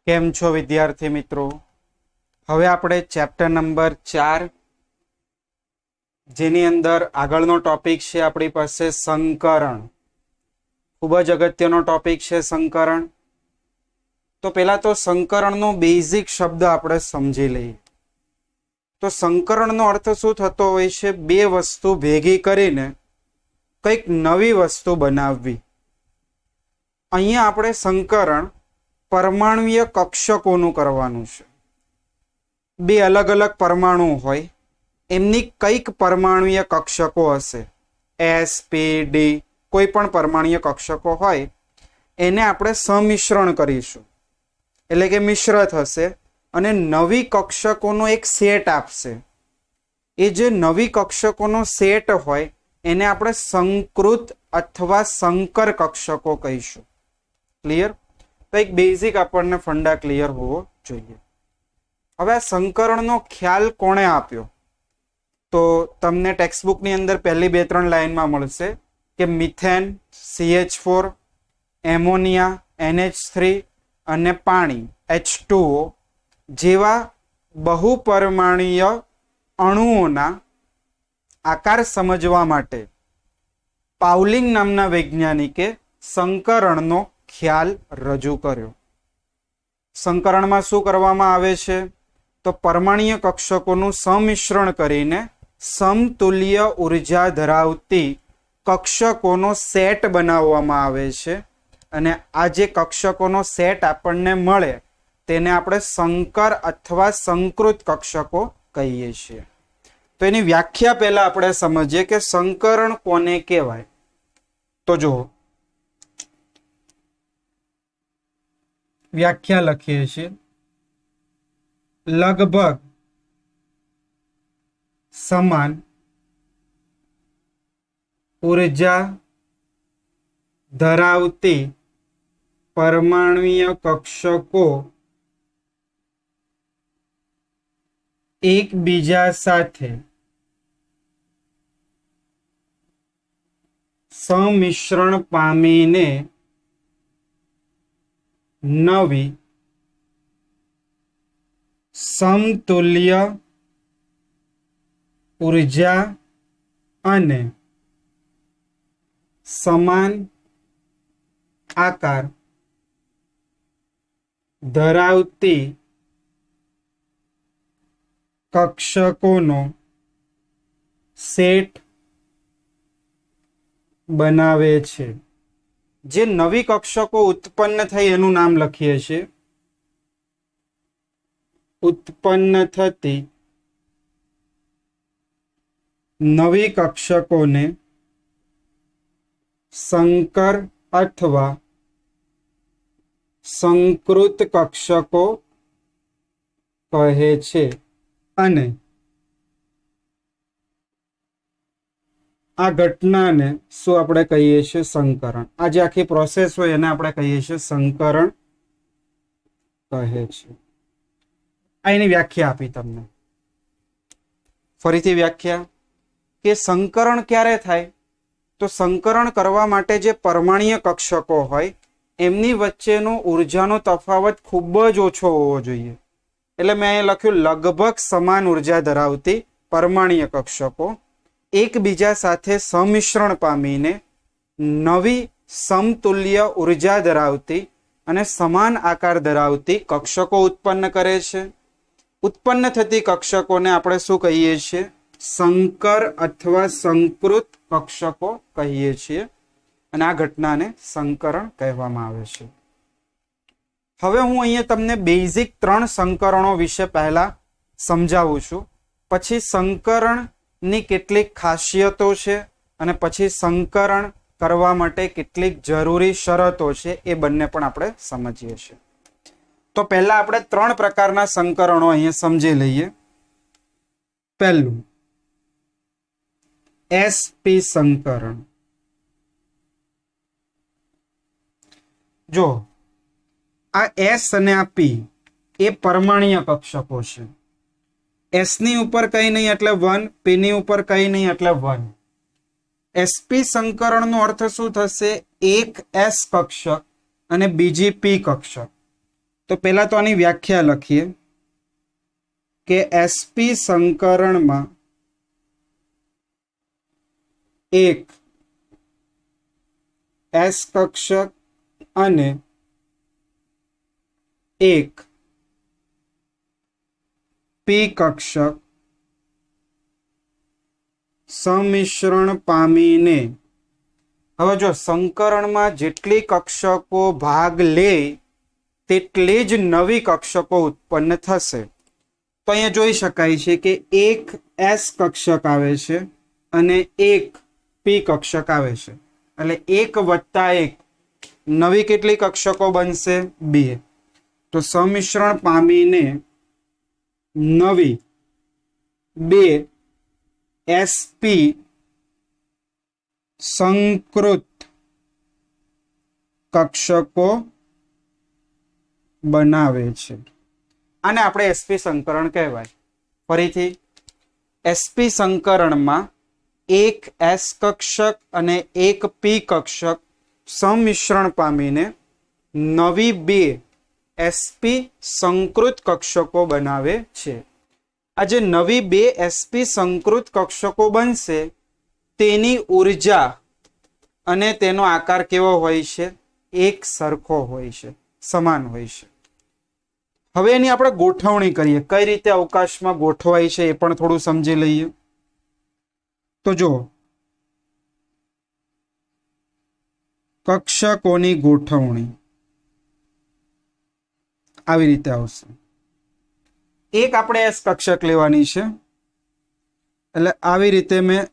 કેમ છો વિદ્યાર્થી મિત્રો? હવે આપણે ચેપ્ટર નંબર 4 જેની અંદર આગળનો ટોપિક છે આપણી પાસે સંકરણ. ખૂબ જ અગત્યનો ટોપિક છે સંકરણ. તો પહેલા તો સંકરણનો બેઝિક શબ્દ આપણે સમજી લઈએ. તો સંકરણનો અર્થ શું થતો હોય છે? બે વસ્તુ ભેગી કરીને કંઈક નવી વસ્તુ બનાવવી. અહીંયા આપણે સંકરણ પરમાણુય કક્ષકોનું કરવાનું છે. બે અલગ અલગ પરમાણુ હોય, એમની કંઈક પરમાણુય કક્ષકો હશે, એસ પી ડી, કોઈ પણ પરમાણુય કક્ષકો હોય, એને આપણે સમિશ્રણ કરીશું, એટલે કે મિશ્ર થશે અને નવી કક્ષકોનો એક સેટ આપશે. એ જે નવી કક્ષકોનો સેટ હોય એને આપણે સંકૃત અથવા સંકર કક્ષકો કહીશું. ક્લિયર? તો એક બેઝિક આપણને ફંડા ક્લિયર હોવો જોઈએ. હવે આ સંકરણનો ખ્યાલ કોણે આપ્યો? તો તમને ટેક્સ્ટબુકની અંદર પહેલી 2-3 લાઈનમાં મળશે કે મિથેન, CH4, એમોનિયા, NH3 અને પાણી H2O જેવા બહુપરમાણુય અણુઓના આકાર સમજવા માટે પાઉલિંગ નામના વૈજ્ઞાનિકે સંકરણનો ખ્યાલ રજૂ કર્યો. સંકરણમાં શું કરવામાં આવે છે? તો પરમાણુય કક્ષકોનું સંમિશ્રણ કરીને સમતુલ્ય ઉર્જા ધરાવતી કક્ષકોનો સેટ બનાવવામાં આવે છે અને આ જે કક્ષકોનો સેટ આપણને મળે તેને આપણે સંકર અથવા સંકૃત કક્ષકો કહીએ છીએ. તો એની વ્યાખ્યા પહેલા આપણે સમજીએ કે સંકરણ કોને કહેવાય. તો જો વ્યાખ્યા લખીએ છીએ, લગભગ સમાન ઉર્જા ધરાવતી પરમાણુય કક્ષકો એકબીજા સાથે સમિશ્રણ પામીને નવી સમતુલ્ય ઉર્જા અને સમાન આકાર ધરાવતી કક્ષકોનો સેટ બનાવે છે. જે નવી કક્ષકો ઉત્પન્ન થઈ એનું નામ લખીએ છીએ. ઉત્પન્ન થતી નવી કક્ષકોને સંકર અથવા સંકૃત કક્ષકો કહે છે. અને આ ઘટનાને શું આપણે કહીએ છીએ? સંકરણ. આ જે આખી પ્રોસેસ હોય એને આપણે કહીએ છીએ સંકરણ કહે છે. આ એની વ્યાખ્યા આપી તમને. ફરીથી વ્યાખ્યા કે સંકરણ ક્યારે થાય? તો સંકરણ કરવા માટે જે પરમાણુય કક્ષકો હોય એમની વચ્ચેનો ઉર્જાનો તફાવત ખૂબ જ ઓછો હોવો જોઈએ. એટલે મેં અહીં લખ્યું લગભગ સમાન ઉર્જા ધરાવતી પરમાણુય કક્ષકો એકબીજા સાથે સમિશ્રણ પામીને નવી સમતુલ્ય ઉર્જા ધરાવતી અને સમાન આકાર ધરાવતી કક્ષકો ઉત્પન્ન કરે છે. ઉત્પન્ન થતી કક્ષકોને આપણે શું કહીએ છીએ? સંકર અથવા સંકૃત કક્ષકો કહીએ છીએ. અને આ ઘટનાને સંકરણ કહેવામાં આવે છે. હવે હું અહીંયા તમને બેઝિક 3 સંકરણો વિશે પહેલા સમજાવું છું. પછી સંકરણની કેટલીક ખાસિયતો છે અને પછી સંકરણ કરવા માટે કેટલીક જરૂરી શરતો છે એ બંને પણ આપણે સમજીએ છીએ. તો પહેલા આપણે 3 પ્રકારના સંકરણો અહીંયા સમજી લઈએ. પહેલું SP સંકરણ. જો આ S અને આ P એ પરમાણુય કક્ષકો છે. S ની ઉપર કઈ નહીં એટલે 1, P ની ઉપર કઈ નહીં એટલે 1. SP સંકરણનો અર્થ શું થશે? એક S કક્ષક અને બીજી P કક્ષક. તો પહેલા તો આની વ્યાખ્યા લખીએ કે sp સંકરણમાં એક s કક્ષક અને એક p કક્ષક સમિશ્રણ પામીને, હવે જો સંકરણમાં જેટલી કક્ષકો ભાગ લે તેટલી જ નવી કક્ષકો ઉત્પન્ન થશે. તો અહીંયા જોઈ શકાય છે કે એક s કક્ષક આવે છે અને એક p કક્ષક આવે છે, એટલે 1 વત્તા 1 નવી કેટલી કક્ષકો બનશે? 2. તો સમિશ્રણ પામીને નવી 2 sp સંકૃત કક્ષકો બનાવે છે. આને આપણે sp સંકરણ કહેવાય. ફરીથી, sp સંકરણમાં એક s કક્ષક અને એક p કક્ષક સમિશ્રણ પામીને નવી 2 sp સંકૃત કક્ષકો બનાવે છે. આ જે નવી 2 sp સંકૃત કક્ષકો બનશે તેની ઉર્જા અને તેનો આકાર કેવો હોય છે? એક સરખો હોય છે, સમાન હોય છે. હવે એની આપણે ગોઠવણી કરીએ, કઈ રીતે અવકાશમાં ગોઠવાય છે એ પણ થોડું સમજી લઈએ. તો જો કક્ષકોની ગોઠવણી આવી રીતે આવશે. એક આપણે s કક્ષક લેવાની છે, એટલે આવી રીતે મેં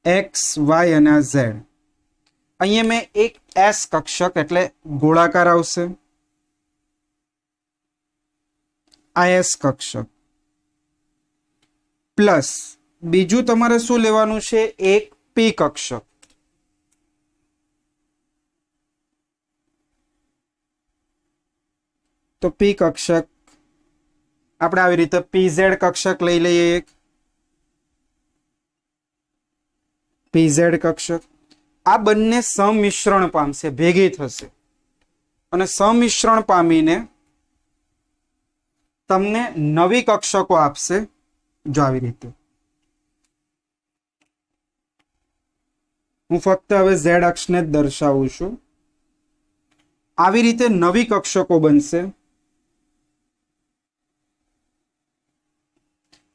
x y અને z, અહીંયા મેં એક s કક્ષક એટલે ગોળાકાર આવશે, આ s કક્ષક પ્લસ બીજું તમારે શું લેવાનું છે? એક p કક્ષક. તો p કક્ષક આપણે આવી રીતે pz કક્ષક લઈ લઈએ, એક pz કક્ષક. આ બંને સમિશ્રણ પામશે, ભેગી થશે અને સમિશ્રણ પામીને તમને નવી કક્ષકો આપશે. જો આવી રીતે હું ફક્ત હવે z અક્ષને જ દર્શાવું છું. આવી રીતે નવી કક્ષકો બનશે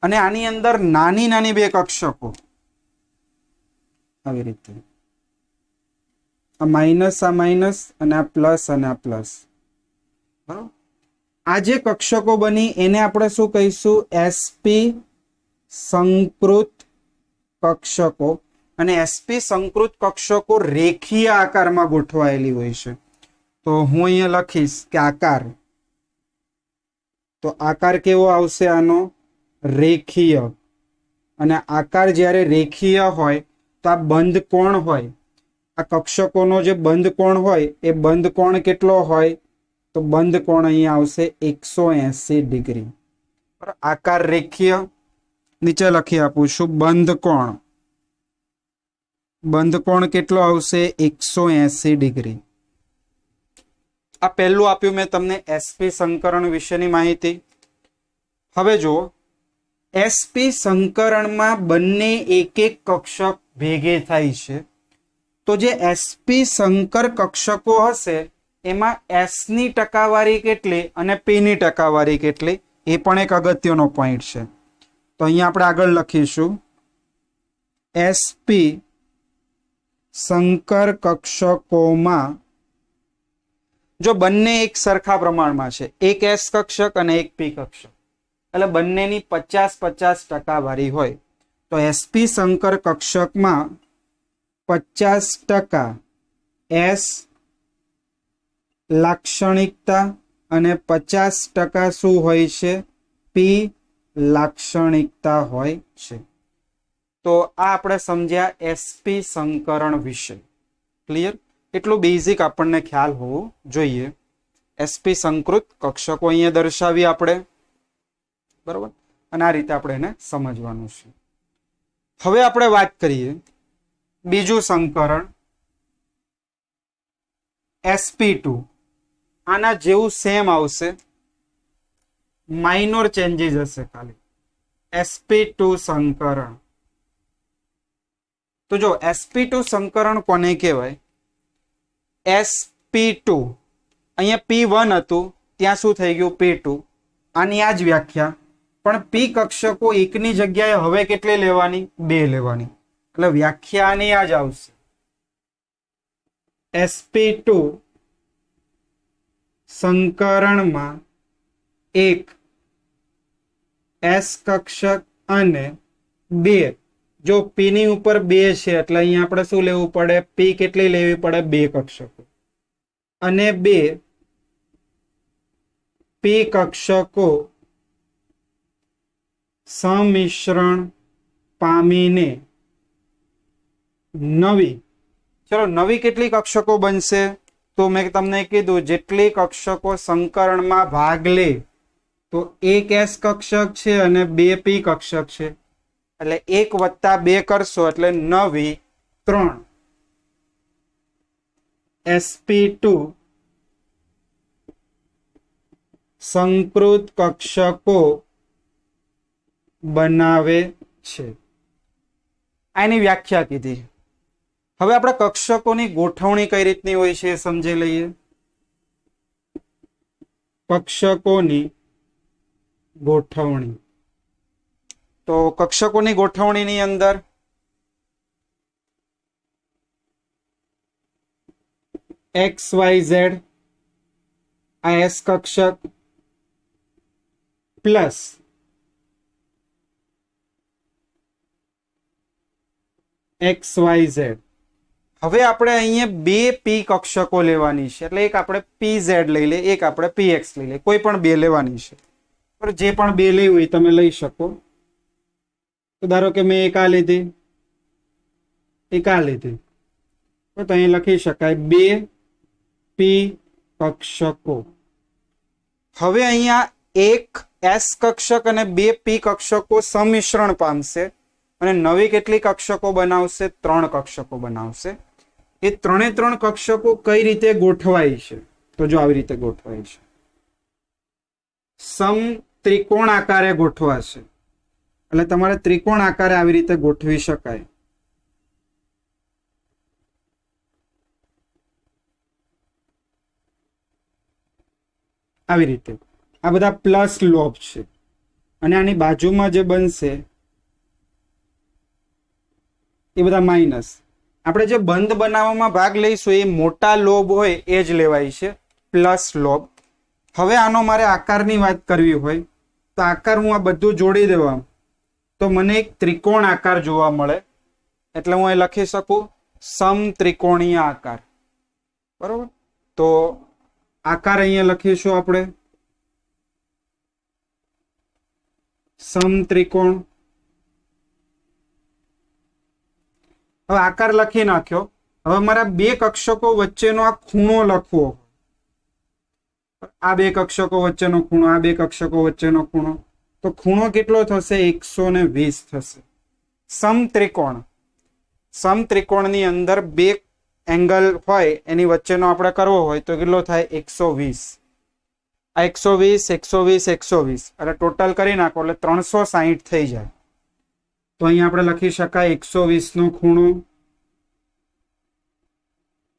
અને આની અંદર નાની નાની 2 કક્ષકો આવી રીતે, આ માઇનસ અને આ પ્લસ અને આ પ્લસ. બરાબર, આ જે કક્ષકો બની એને આપણે શું કહીશું? sp સંકૃત કક્ષકો. અને sp સંકૃત કક્ષકો રેખીય આકારમાં ગોઠવાયેલી હોય છે. તો હું અહીંયા લખીશ કે આકાર, તો આકાર કેવો આવશે આનો? રેખીય. અને આકાર જ્યારે રેખીય હોય તો આ બંધ કોણ હોય, આ કક્ષકોનો જે બંધ કોણ હોય એ બંધ કોણ કેટલો હોય? તો બંધ કોણ અહીંયા આવશે 180 ડિગ્રી. આકાર રેખીય. નીચે લખી આપું છું બંધ કોણ. બંધ કોણ કેટલો આવશે? 180 ડિગ્રી. આ પહેલું આપ્યું મેં તમને sp સંકરણ વિશેની માહિતી. હવે જો sp સંકરણમાં બંને એક એક કક્ષક ભેગે થાય છે, તો જે sp સંકર કક્ષકો હશે એમાં s ની ટકાવારી કેટલી અને p ની ટકાવારી કેટલી એ પણ એક અગત્યનો પોઈન્ટ છે. તો અહીંયા આપણે આગળ લખીશું sp સંકર કક્ષકોમાં જો બંને એક સરખા પ્રમાણમાં છે, એક s કક્ષક અને એક p કક્ષક, એટલે બંનેની 50-50 ટકાવારી હોય, તો sp સંકર કક્ષકમાં 50% s લાક્ષણિકતા અને 50% શું હોય છે? p લાક્ષણિકતા હોય છે. તો આ આપણે સમજ્યા sp સંકરણ વિશે. ક્લિયર? એટલું બેઝિક આપણને ખ્યાલ હોવો જોઈએ. sp સંકૃત કક્ષકો અહીંયા દર્શાવી આપણે, બરોબર, અને આ રીતે આપણે એને સમજવાનું છે. હવે આપણે વાત કરીએ બીજું સંકરણ sp2 આના જેવું સેમ આવશે, માઇનોર ચેન્જીસ હશે ખાલી, sp2 સંકરણ. તો જો sp2 સંકરણ કોને કહેવાય? sp2 અહીંયા p1 હતું ત્યાં શું થઈ ગયું? p2. આની આ જ વ્યાખ્યા, પણ p કક્ષકો એકની જગ્યાએ હવે કેટલી લેવાની? 2 લેવાની. એટલે વ્યાખ્યા આની આ જ આવશે, sp2 સંકરણમાં એક s કક્ષક અને 2, જો p ની ઉપર 2 છે એટલે અહીંયા આપણે શું લેવું પડે? p કેટલી લેવી પડે? 2 કક્ષકો. અને 2 p કક્ષકો સમિશ્રણ પામીને નવી, ચલો નવી કેટલી કક્ષકો બનશે? તો મેં તમને કીધું જેટલી કક્ષકો સંકરણમાં ભાગ લે તો એક s કક્ષક છે અને 2 p કક્ષક છે, એટલે 1 + 2 કરશો એટલે નવી 3 sp2 સંકૃત કક્ષકો બનાવે છે. આની વ્યાખ્યા કીધી. હવે આપણે કક્ષકોની ગોઠવણી કઈ રીતની હોય છે એ સમજી લઈએ. કક્ષકોની ગોઠવણી, તો કક્ષકોની ગોઠવણીની અંદર XYZ આ S કક્ષક પ્લસ XYZ. હવે આપણે અહીંયા 2 p કક્ષકો લેવાની છે, એટલે એક આપણે PZ લઈ લે, એક આપણે PX લઈ લે, કોઈ પણ 2 લેવાની છે. પણ જે પણ 2 લેવી હોય તમે લઈ શકો. તો ધારો કે મેં એક આ લીધી, એક આ લીધી, તો અહીં લખી શકાય 2 p કક્ષકો. હવે અહીંયા એક S કક્ષક અને 2 p કક્ષકો સમિશ્રણ પામશે અને નવી કેટલી કક્ષકો બનાવશે? 3 કક્ષકો બનાવશે. એ 3 કક્ષકો કઈ રીતે ગોઠવાય છે? તો જો આવી રીતે ગોઠવાય છે, સમ ત્રિકોણ આકારે ગોઠવાશે. એટલે તમારે ત્રિકોણ આકારે આવી રીતે ગોઠવી શકાય. આવી રીતે આ બધા પ્લસ લોબ છે અને આની બાજુમાં જે બનશે એ બધા માઇનસ. આપણે જે બંધ બનાવવામાં ભાગ લઈશું એ મોટા લોબ હોય એ જ લેવાય છે, પ્લસ લોબ. હવે આનો મારે આકારની વાત કરવી હોય તો આકાર હું આ બધું જોડી દેવા તો મને એક ત્રિકોણ આકાર જોવા મળે, એટલે હું એ લખી શકું સમત્રિકોણીય આકાર. બરોબર? તો આકાર અહીંયા લખીશું આપણે સમત્રિકોણ. હવે આકાર લખી નાખ્યો. હવે મારા 2 કક્ષકો વચ્ચેનો આ ખૂણો લખવો, આ 2 કક્ષકો વચ્ચેનો ખૂણો, આ 2 કક્ષકો વચ્ચેનો ખૂણો, તો ખૂણો કેટલો થશે? 120 થશે. સમત્રિકોણ, સમત્રિકોણની અંદર 2 એંગલ હોય એની વચ્ચેનો આપણે કરવો હોય તો કેટલો થાય? 120. આ 120, 120, 120 એટલે ટોટલ કરી નાખો એટલે 360 થઈ જાય. તો અહીંયા આપણે લખી શકાય 120 નો ખૂણો.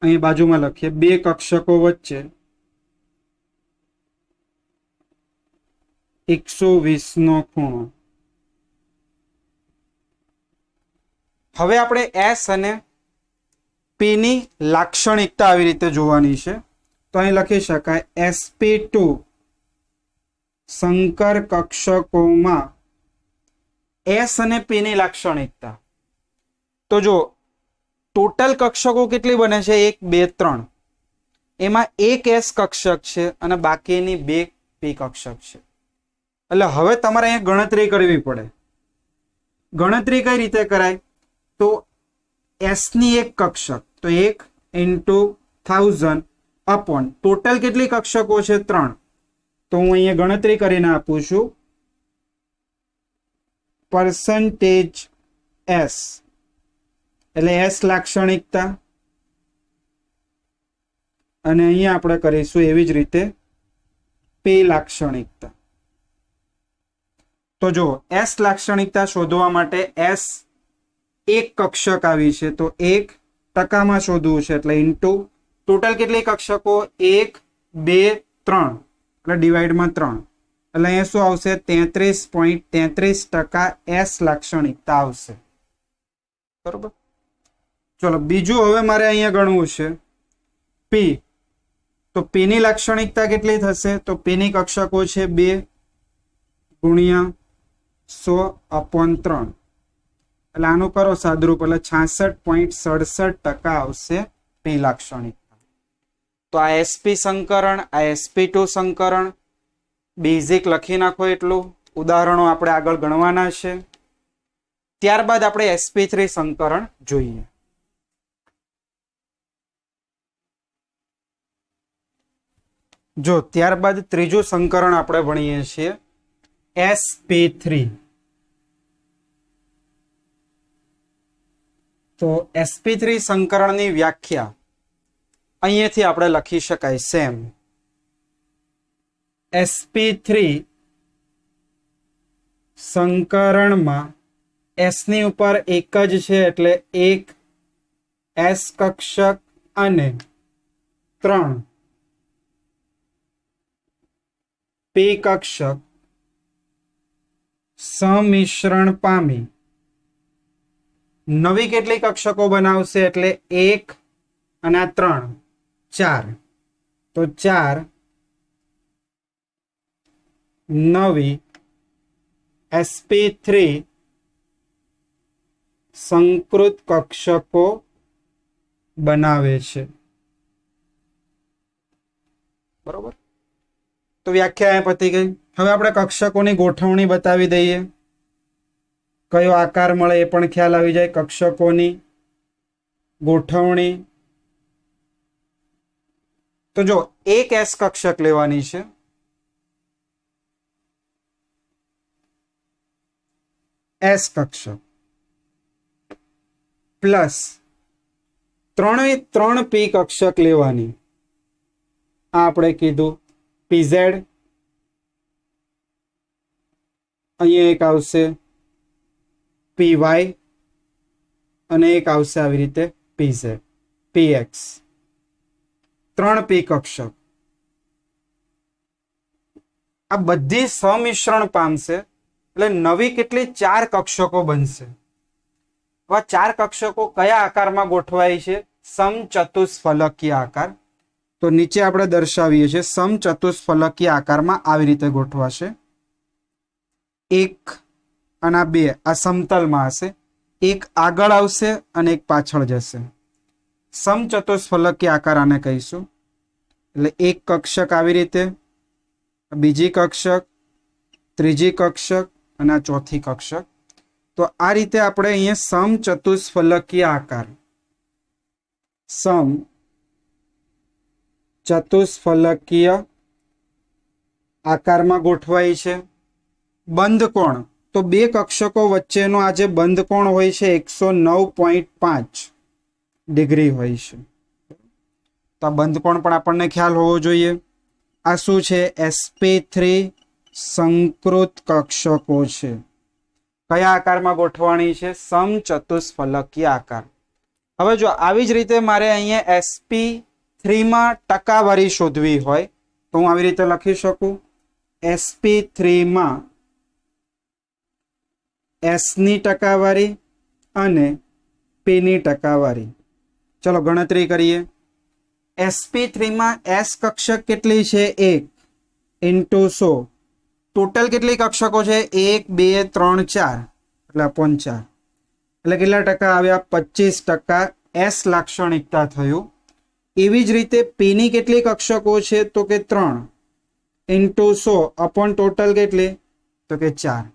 અહીં બાજુમાં લખીએ 2 કક્ષકો વચ્ચે 120 નો ખૂણો. હવે આપણે S અને P ની લાક્ષણિકતા આવી રીતે જોવાની છે. તો અહીં લખી શકાય sp2 સંકર કક્ષકોમાં S અને P ની લાક્ષણિકતા. તો જો ટોટલ કક્ષકો કેટલી બને છે? 1 2 3. એમાં એક S કક્ષક છે અને બાકીની 2 P કક્ષક છે. એટલે હવે તમારે અહીંયા ગણતરી કરવી પડે. ગણતરી કઈ રીતે કરાય? તો S ની એક કક્ષક, તો 1 × 1000 અપોન ટોટલ કેટલી કક્ષકો છે? 3. તો હું અહીંયા ગણતરી કરીને આપું છું. પરસેન્ટેજ S એટલે S લાક્ષણિકતા અને અહીંયા આપણે કરીશું એવી જ રીતે પે લાક્ષણિકતા. તો જો એસ લાક્ષણિકતા શોધવા માટે એસ એક કક્ષક આવી છે તો 1% શોધવું છે એટલે ઇન્ટુ ટોટલ કેટલી કક્ષકો 1 2 3 એટલે ડિવાઈડમાં 3 એટલે અહીંયા શું આવશે 33.33% એસ લાક્ષણિકતા આવશે. બરોબર. ચલો બીજું હવે મારે અહીંયા ગણવું છે પી. તો પી ની લાક્ષણિકતા કેટલી થશે? તો પી ની કક્ષકો છે 2 ગુણ્યા 100/3 એટલે આનું કરો સાદરૂપ એટલે 66.67% આવશે પી લાક્ષણિકતા. તો આ એસપી સંકરણ, આ sp2 સંકરણ બેઝિક લખી નાખો. એટલું ઉદાહરણો આપણે આગળ ગણવાના છે. ત્યારબાદ આપણે sp3 સંકરણ જોઈએ. જો ત્યારબાદ ત્રીજું સંકરણ આપણે ભણીએ છીએ sp3. તો sp3 સંકરણની વ્યાખ્યા અહીંયાથી આપણે લખી શકાય સેમ. sp3 સંકરણમાં s ની ઉપર એક જ છે એટલે એક s કક્ષક અને 3 p કક્ષક સમિશ્રણ પામી નવી કેટલી કક્ષકો બનાવશે એટલે 1 અને 3 4. તો 4 નવી sp3 સંકૃત કક્ષકો બનાવે છે. બરોબર. તો વ્યાખ્યા પતી ગઈ. હવે આપણે કક્ષકોની ગોઠવણી બતાવી દઈએ. કયો આકાર મળે એ પણ ખ્યાલ આવી જાય. કક્ષકોની ગોઠવણી. તો જો એક એસ કક્ષક લેવાની છે. એસ કક્ષક પ્લસ 3 પી કક્ષક લેવાની. આ આપણે કીધું pz. અહીંયા એક આવશે py અને એક આવશે આવી રીતે pz px. 3 પી કક્ષક આ બધી સમિશ્રણ પામશે એટલે નવી કેટલી 4 કક્ષકો બનશે. આ 4 કક્ષકો કયા આકારમાં ગોઠવાય છે? સમચતુષ્ફલકીય આકાર. તો નીચે આપણે દર્શાવીએ છીએ સમચતુષ્ફલકીય આકારમાં આવી રીતે ગોઠવાશે. 1 અને 2 આ સમતલમાં હશે. એક આગળ આવશે અને એક પાછળ જશે. સમચતુષ્ફલકીય આકાર આને કહીશું. એટલે એક કક્ષક આવી રીતે, બીજી કક્ષક, ત્રીજી કક્ષક અને આ ચોથી કક્ષક. તો આ રીતે આપણે અહીંયા સમચતુષ્ફલકીય આકાર ચતુષ્ફલકીય આકારમાં ગોઠવાય છે. બંધ કોણ તો 2 કક્ષકો વચ્ચેનો આ જે બંધ કોણ હોય છે 109.5 ડિગ્રી હોય છે. તો આ બંધ કોણ પણ આપણને ખ્યાલ હોવો જોઈએ. આ શું છે? sp3 સંકૃત કક્ષકો છે. કયા આકારમાં ગોઠવણી છે? સમચતુષ્ફલકીય આકાર. હવે જો આવી જ રીતે મારે અહીંયા sp3 માં ટકાવારી શોધવી હોય તો હું આવી રીતે લખી શકું. sp3 માં s ની ટકાવારી અને p ની ટકાવારી. ચલો ગણતરી કરીએ. sp3 માં s કક્ષક કેટલી છે? 1 ઇન્ટુ 100. ટોટલ કેટલી કક્ષકો છે? 1 2 3 4 એટલે upon 4 એટલે કેટલા ટકા આવ્યા? 25% s લાક્ષણિકતા થયું. એવી જ રીતે p ની કેટલી કક્ષકો છે? તો કે 3 ઇન્ટુ 100 અપોન ટોટલ કેટલી? તો કે 4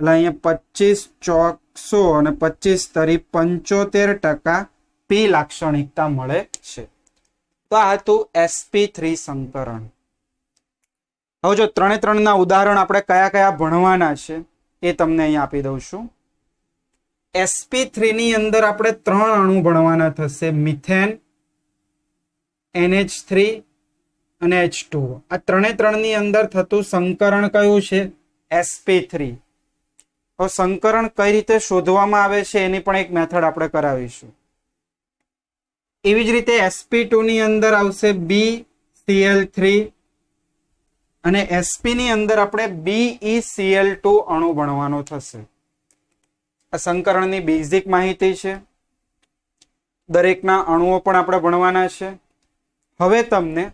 એટલે અહીંયા 25 ચોક 100 અને 25 તરી 75% p લાક્ષણિકતા મળે છે. તો આ હતું sp3 સંકરણ. હવે જો 3 ના ઉદાહરણ આપણે કયા કયા ભણવાના છે એ તમને અહીંયા આપી દઉં છું. sp3 ની અંદર આપણે 3 અણુ ભણવાના થશે. મિથેન, NH3 અને H2O. આ ત્રણે ત્રણની અંદર થતું સંકરણ કયું છે? sp3. તો સંકરણ કઈ રીતે શોધવામાં આવે છે એની પણ એક મેથડ આપણે કરાવીશું. એવી જ રીતે sp2 ની અંદર આવશે BCl3 અને sp ની અંદર આપણે BeCl2 અણુ ભણવાનો થશે. આ સંકરણની બેઝિક માહિતી છે. દરેકના અણુઓ પણ આપણે ભણવાના છે. હવે તમને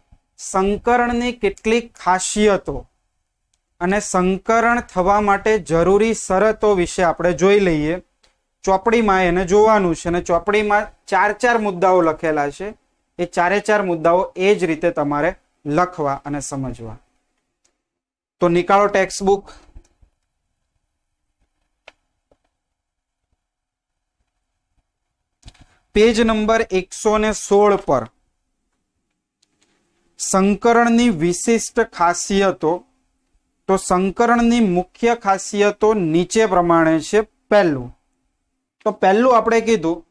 સંકરણની કેટલીક ખાસિયતો અને સંકરણ થવા માટે જરૂરી શરતો વિશે આપણે જોઈ લઈએ. ચોપડીમાં એને જોવાનું છે અને ચોપડીમાં 4 મુદ્દાઓ લખેલા છે. એ 4 મુદ્દાઓ એ જ રીતે તમારે લખવા અને સમજવા. તો નિકાળો ટેક્સ્ટ બુક. પેજ નંબર 116 પર સંકરણની વિશિષ્ટ ખાસિયતો. તો સંકરણની મુખ્ય ખાસિયતો નીચે પ્રમાણે છે. પહેલું આપણે કીધું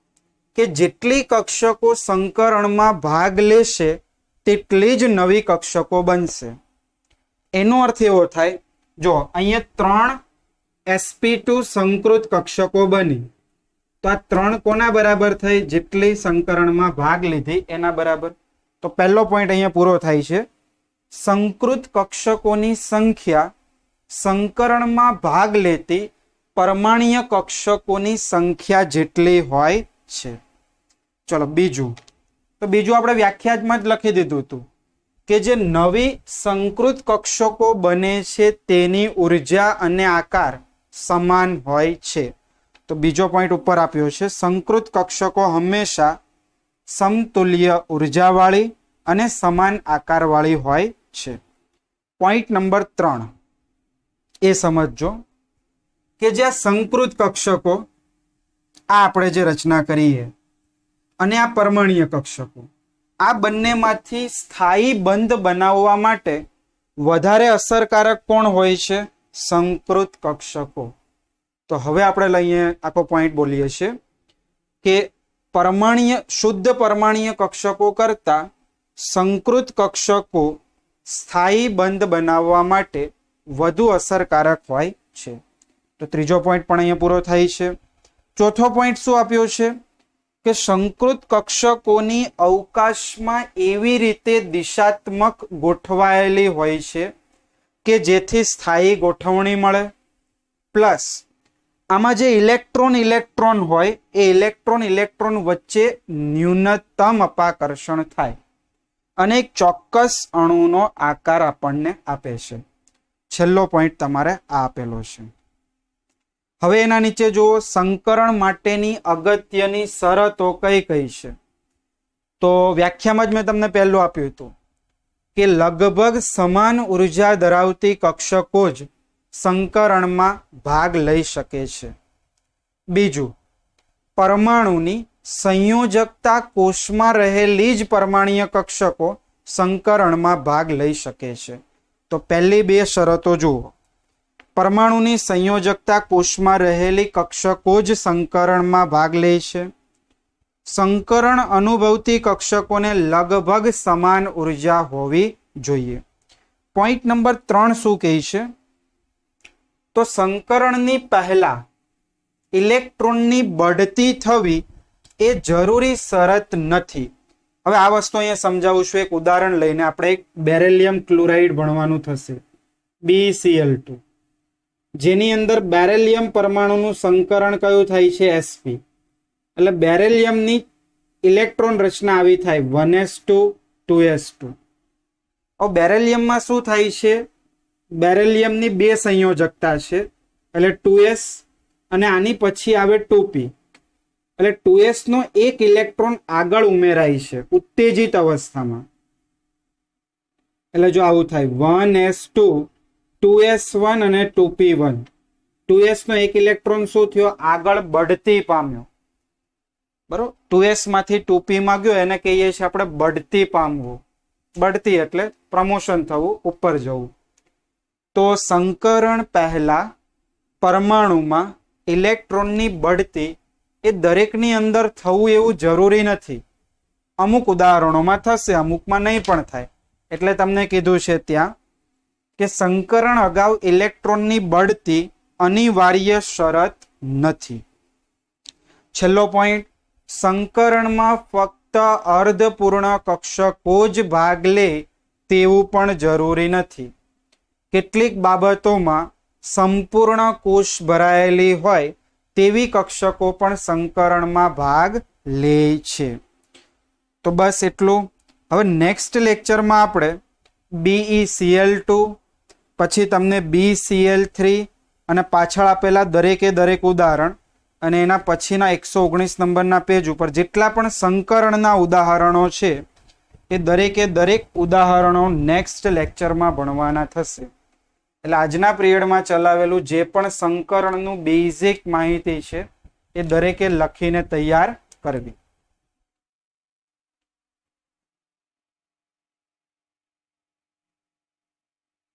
કે જેટલી કક્ષકો સંકરણમાં ભાગ લેશે તેટલી જ નવી કક્ષકો બનશે. એનો અર્થ એવો થાય, જો અહીંયા 3 sp2 સંકૃત કક્ષકો બની, તો આ 3 કોના બરાબર થઈ? જેટલી સંકરણમાં ભાગ લીધી એના બરાબર. તો પહેલો પોઈન્ટ અહીંયા પૂરો થાય છે. સંકૃત કક્ષકોની સંખ્યા સંકરણમાં ભાગ લેતી પરમાણ્વીય કક્ષકોની સંખ્યા જેટલી હોય છે. ચલો બીજું. તો બીજું આપણે વ્યાખ્યામાં જ લખી દીધું હતું કે જે નવી સંકૃત કક્ષકો બને છે તેની ઉર્જા અને આકાર સમાન હોય છે. તો બીજો પોઈન્ટ ઉપર આપ્યો છે. સંકૃત કક્ષકો હંમેશા સમતુલ્ય ઉર્જાવાળી અને સમાન આકારવાળી હોય છે. પોઈન્ટ નંબર 3 એ સમજો કે જે સંકૃત કક્ષકો, આ આપણે જે રચના કરીએ, અને આ પરમાણ્વીય કક્ષકો, આ બંનેમાંથી સ્થાયી બંધ બનાવવા માટે વધારે અસરકારક કોણ હોય છે? સંકૃત કક્ષકો. તો હવે આપણે લઈએ આખો પોઈન્ટ બોલીએ છીએ કે શુદ્ધ પરમાણ્વીય કક્ષકો કરતા સંકૃત કક્ષકો સ્થાયી બંધ બનાવવા માટે વધુ અસરકારક હોય છે. તો ત્રીજો પોઈન્ટ પણ અહીંયા પૂરો થાય છે. ચોથો પોઈન્ટ શું આપ્યો છે કે સંકૃત કક્ષકોની અવકાશમાં એવી રીતે દિશાત્મક ગોઠવાયેલી હોય છે કે જેથી સ્થાયી ગોઠવણી મળે. પ્લસ આમાં જે ઇલેક્ટ્રોન હોય એ ઇલેક્ટ્રોન વચ્ચે ન્યૂનતમ અપાકર્ષણ થાય અને એક ચોક્કસ અણુનો આકાર આપણને આપે છે. છેલ્લો પોઈન્ટ તમારે આ આપેલો છે. હવે એના નીચે જુઓ, સંકરણ માટેની અગત્યની શરતો કઈ કઈ છે? તો વ્યાખ્યામાં જ મેં તમને પહેલું આપ્યું હતું કે લગભગ સમાન ઉર્જા ધરાવતી કક્ષકો જ સંકરણમાં ભાગ લઈ શકે છે. બીજું, પરમાણુની સંયોજકતા કોષમાં રહેલી જ પરમાણ્વીય કક્ષકો સંકરણમાં ભાગ લઈ શકે છે. તો પહેલી 2 શરતો જુઓ. પરમાણુની સંયોજકતા કોષમાં રહેલી કક્ષકો જ સંકરણમાં ભાગ લે છે. સંકરણ અનુભવતી કક્ષકોને લગભગ સમાન ઉર્જા હોવી જોઈએ. પોઈન્ટ નંબર 3 શું કહે છે? તો સંકરણની પહેલા ઇલેક્ટ્રોનની બઢતી થવી એ જરૂરી શરત નથી. હવે આ વસ્તુ અહીંયા સમજાવું છું. એક ઉદાહરણ લઈને આપણે એક બેરેલિયમ ક્લોરાઇડ ભણવાનું થશે, BeCl2, જેની અંદર બેરેલિયમ પરમાણુનું સંકરણ કયું થાય છે? sp. એટલે બેરેલિયમની ઇલેક્ટ્રોન રચના આવી થાય 1s2 2s2. હવે બેરેલિયમમાં શું થાય છે? બેરેલિયમની 2 સંયોજકતા છે, એટલે 2s અને આની પછી આવે 2p. એટલે 2s નો એક ઇલેક્ટ્રોન આગળ ઉમેરાય છે ઉત્તેજિત અવસ્થામાં. એટલે જો આવું થાય 1s2 2s1 અને 2p1. 2s નો એક ઇલેક્ટ્રોન શું થયો? આગળ બઢતી પામ્યો. બરોબર, 2s માંથી 2p માં ગયો, એને કહીએ છીએ આપણે બઢતી પામવું. બઢતી એટલે પ્રમોશન થવું, ઉપર જવું. તો સંકરણ પહેલા પરમાણુમાં ઇલેક્ટ્રોનની બઢતી એ દરેકની અંદર થવું એવું જરૂરી નથી. અમુક ઉદાહરણોમાં થશે, અમુકમાં નહીં પણ થાય. એટલે તમને કીધું છે ત્યાં કે સંકરણ અગાઉ ઇલેક્ટ્રોનની બઢતી અનિવાર્ય શરત નથી. છેલ્લો પોઈન્ટ, સંકરણમાં ફક્ત અર્ધપૂર્ણ કક્ષકો જ ભાગ લે તેવું પણ જરૂરી નથી. કેટલીક બાબતોમાં સંપૂર્ણ કોષ ભરાયેલી હોય તેવી કક્ષકો પણ સંકરણમાં ભાગ લે છે. તો બસ એટલું. હવે નેક્સ્ટ લેક્ચરમાં આપણે BeCl2, પછી તમને BCl3 અને પાછળ આપેલા દરેકે દરેક ઉદાહરણ અને એના પછીના 119 નંબરના પેજ ઉપર જેટલા પણ સંકરણના ઉદાહરણો છે એ દરેકે દરેક ઉદાહરણો નેક્સ્ટ લેક્ચરમાં ભણવાના થશે. એટલે આજના પિરિયડમાં ચલાવેલું જે પણ સંકરણનું બેઝિક માહિતી છે એ દરેકે લખીને તૈયાર કરવી.